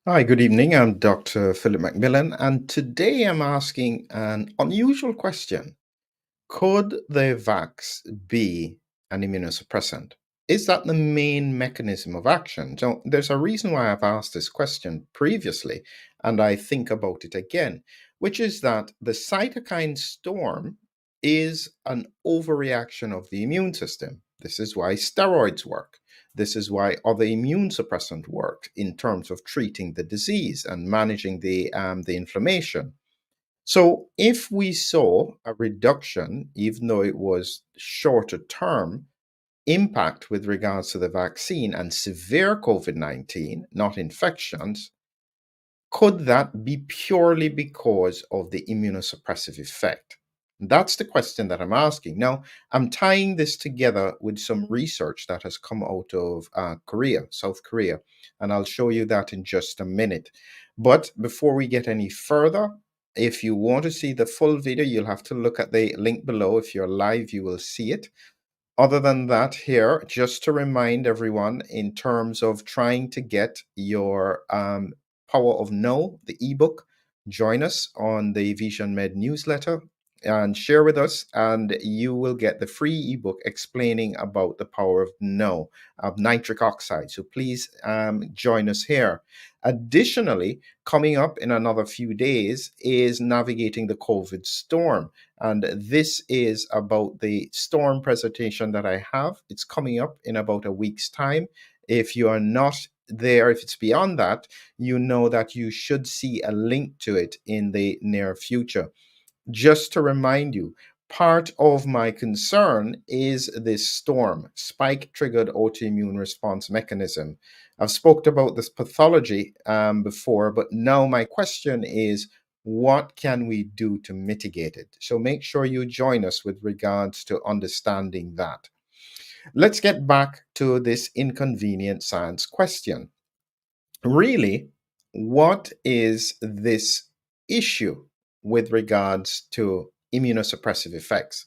Hi, good evening. I'm Dr. Philip Macmillan, and today I'm asking an unusual question. Could the vax be an immunosuppressant? Is that the main mechanism of action? So, there's a reason why I've asked this question previously, and I think about it again, which is that the cytokine storm is an overreaction of the immune system. This is why steroids work. This is why other immune suppressant work in terms of treating the disease and managing the inflammation. So, if we saw a reduction, even though it was shorter term, impact with regards to the vaccine and severe COVID 19, not infections, could that be purely because of the immunosuppressive effect? That's the question that I'm asking. Now, I'm tying this together with some research that has come out of Korea, South Korea, and I'll show you that in just a minute. But before we get any further, if you want to see the full video, you'll have to look at the link below. If you're live, you will see it. Other than that, here, just to remind everyone in terms of trying to get your Power of No, the ebook, join us on the Vision Med newsletter and share with us, and you will get the free ebook explaining about the power of no, of nitric oxide. So please join us here. Additionally, coming up in another few days is navigating the COVID storm. And this is about the storm presentation that I have. It's coming up in about a week's time. If you are not there, if it's beyond that, you know that you should see a link to it in the near future. Just to remind you, part of my concern is this storm, spike triggered autoimmune response mechanism. I've spoke about this pathology before, but now my question is, what can we do to mitigate it? So make sure you join us with regards to understanding that. Let's get back to this inconvenient science question. Really, what is this issue with regards to immunosuppressive effects?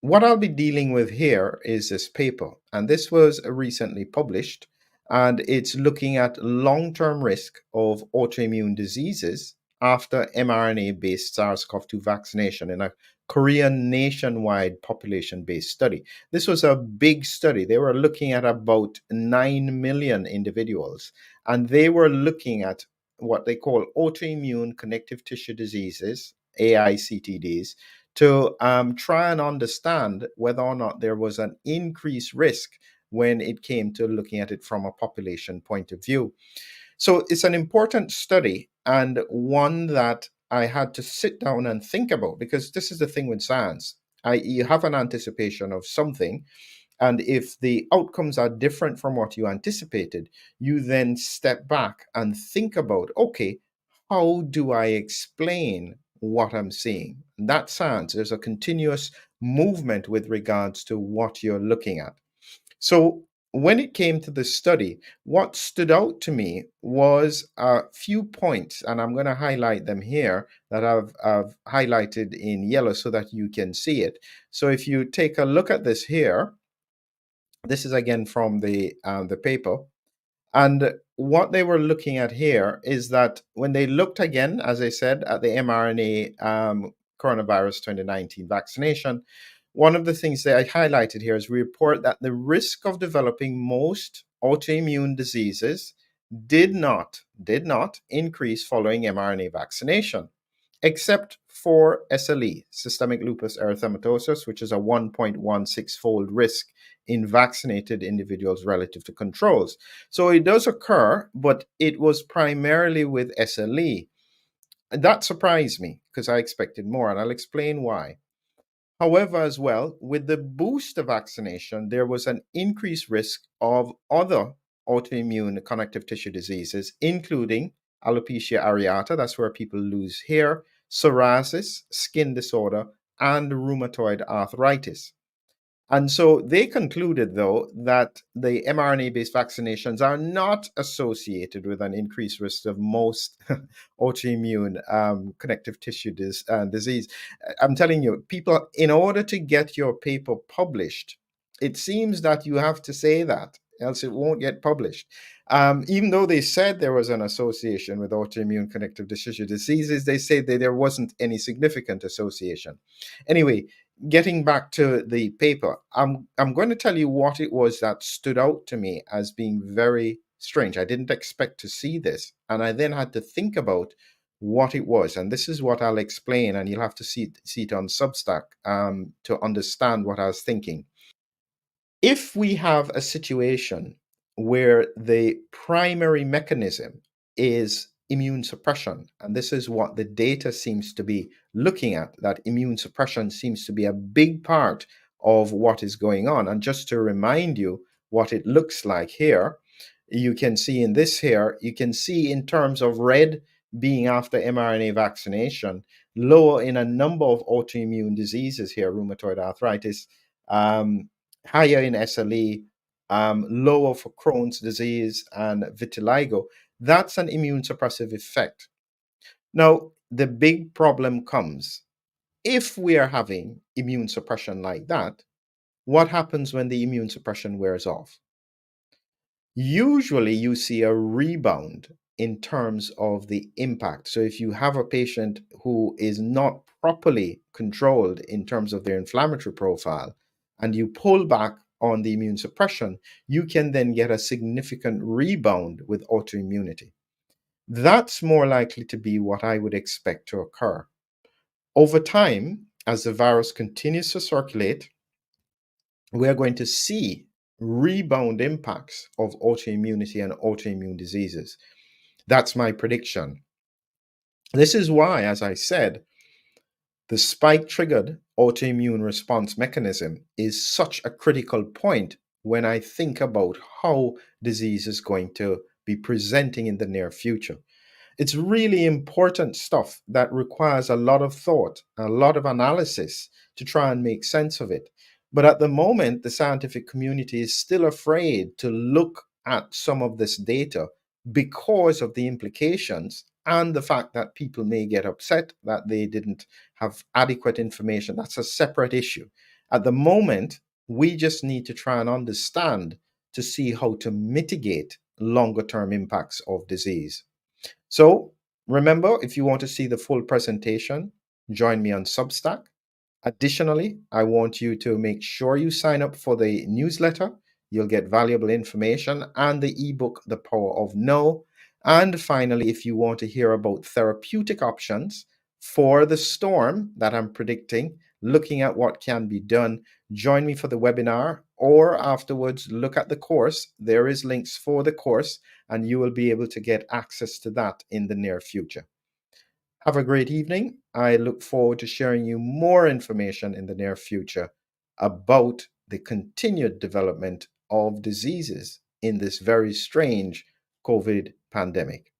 What I'll be dealing with here is this paper, and this was recently published, and it's looking at long-term risk of autoimmune diseases after mRNA-based SARS-CoV-2 vaccination in a Korean nationwide population-based study. This was a big study. They were looking at about 9 million individuals, and they were looking at what they call autoimmune connective tissue diseases, AICTDs, to try and understand whether or not there was an increased risk when it came to looking at it from a population point of view. So it's an important study and one that I had to sit down and think about, because this is the thing with science. You have an anticipation of something, and if the outcomes are different from what you anticipated, you then step back and think about, okay, how do I explain what I'm seeing? And that science, there's a continuous movement with regards to what you're looking at. So when it came to the study, what stood out to me was a few points, and I'm going to highlight them here that I've highlighted in yellow so that you can see it. So if you take a look at this here, this is again from the paper. And what they were looking at here is that when they looked again, as I said, at the mRNA coronavirus 2019 vaccination, one of the things that I highlighted here is we report that the risk of developing most autoimmune diseases did not increase following mRNA vaccination, except for SLE, systemic lupus erythematosus, which is a 1.16-fold risk in vaccinated individuals relative to controls. So it does occur, but it was primarily with SLE. That surprised me because I expected more, and I'll explain why. However, as well, with the booster vaccination, there was an increased risk of other autoimmune connective tissue diseases, including alopecia areata, that's where people lose hair, psoriasis, skin disorder, and rheumatoid arthritis. And so they concluded, though, that the mRNA based vaccinations are not associated with an increased risk of most autoimmune connective tissue disease. I'm telling you, people, in order to get your paper published, it seems that you have to say that. else it won't get published. Even though they said there was an association with autoimmune connective tissue diseases, they said that there wasn't any significant association. Anyway, getting back to the paper, I'm going to tell you what it was that stood out to me as being very strange. I didn't expect to see this, and I then had to think about what it was, and this is what I'll explain, and you'll have to see it on Substack to understand what I was thinking. If we have a situation where the primary mechanism is immune suppression, and this is what the data seems to be looking at, that immune suppression seems to be a big part of what is going on. And just to remind you what it looks like here, you can see in this here, you can see in terms of red being after mRNA vaccination, lower in a number of autoimmune diseases here, rheumatoid arthritis, higher in SLE, lower for Crohn's disease and vitiligo. That's an immune suppressive effect. Now, the big problem comes if we are having immune suppression like that, what happens when the immune suppression wears off? Usually, you see a rebound in terms of the impact. So, if you have a patient who is not properly controlled in terms of their inflammatory profile, and you pull back on the immune suppression, you can then get a significant rebound with autoimmunity. That's more likely to be what I would expect to occur. Over time, as the virus continues to circulate, we are going to see rebound impacts of autoimmunity and autoimmune diseases. That's my prediction. This is why, as I said, the spike triggered autoimmune response mechanism is such a critical point when I think about how disease is going to be presenting in the near future. It's really important stuff that requires a lot of thought, a lot of analysis to try and make sense of it. But at the moment, the scientific community is still afraid to look at some of this data because of the implications and the fact that people may get upset that they didn't have adequate information. That's a separate issue. At the moment, we just need to try and understand to see how to mitigate longer term impacts of disease. So remember, if you want to see the full presentation, join me on Substack. Additionally, I want you to make sure you sign up for the newsletter. You'll get valuable information and the ebook, The Power of No. And finally, if you want to hear about therapeutic options for the storm that I'm predicting, looking at what can be done, join me for the webinar or afterwards look at the course. There is links for the course and you will be able to get access to that in the near future. Have a great evening. I look forward to sharing you more information in the near future about the continued development of diseases in this very strange COVID pandemic.